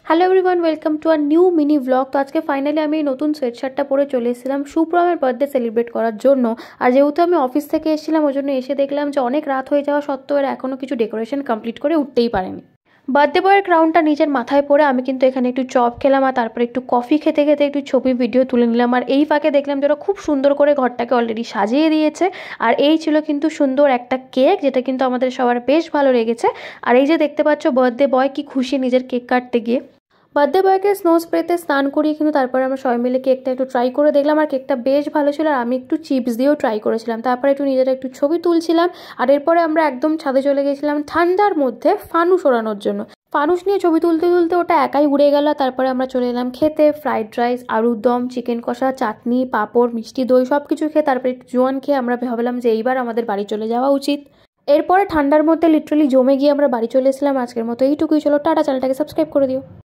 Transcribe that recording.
Hello everyone, welcome to a new mini blog. তো আজকে finally আমি এই নতুন সোয়েটশার্টটা পরে চলে এসেছিলাম সুপ্রমের বার্থডে সেলিব্রেট করার জন্য। আর যেহেতু আমি অফিস থেকে এসেছিলাম ওই জন্য এসে দেখলাম যে অনেক রাত হয়ে যাওয়া সত্ত্বেও এরা এখনও কিছু ডেকোরেশন কমপ্লিট করে উঠতেই পারেনি। বার্থডে বয়ের ক্রাউনটা নিজের মাথায় পরে আমি কিন্তু এখানে একটু চপ খেলাম আর তারপরে একটু কফি খেতে খেতে একটু ছবি ভিডিও তুলে নিলাম। আর এই ফাঁকে দেখলাম যে ওরা খুব সুন্দর করে ঘরটাকে অলরেডি সাজিয়ে দিয়েছে। আর এই ছিল কিন্তু সুন্দর একটা কেক, যেটা কিন্তু আমাদের সবার বেশ ভালো লেগেছে। আর এই যে দেখতে পাচ্ছ বার্থডে বয় কি খুশি নিজের কেক কাটতে গিয়ে। বার্থডে বয়কে স্নো স্প্রেতে স্নান করিয়ে কিন্তু তারপরে আমরা সবাই মিলে কেকটা একটু ট্রাই করে দেখলাম। আর কেকটা বেশ ভালো ছিল। আর আমি একটু চিপস দিয়েও ট্রাই করেছিলাম। তারপরে একটু নিজেরা একটু ছবি তুলছিলাম। আর এরপরে আমরা একদম ছাদে চলে গেছিলাম ঠান্ডার মধ্যে ফানুস ওড়ানোর জন্য। ফানুস নিয়ে ছবি তুলতে তুলতে ওটা একাই উড়ে গেল। তারপরে আমরা চলে এলাম খেতে। ফ্রাইড রাইস, আলুর দম, চিকেন কষা, চাটনি, পাঁপড়, মিষ্টি দই সব কিছু খেয়ে তারপরে একটু জোয়ান খেয়ে আমরা ভাবলাম যে এইবার আমাদের বাড়ি চলে যাওয়া উচিত। এরপরে ঠান্ডার মধ্যে লিটারালি জমে গিয়ে আমরা বাড়ি চলে এসেছিলাম। আজকের মতো এইটুকুই। চলো টাটা, চ্যানেলটাকে সাবস্ক্রাইব করে দিও।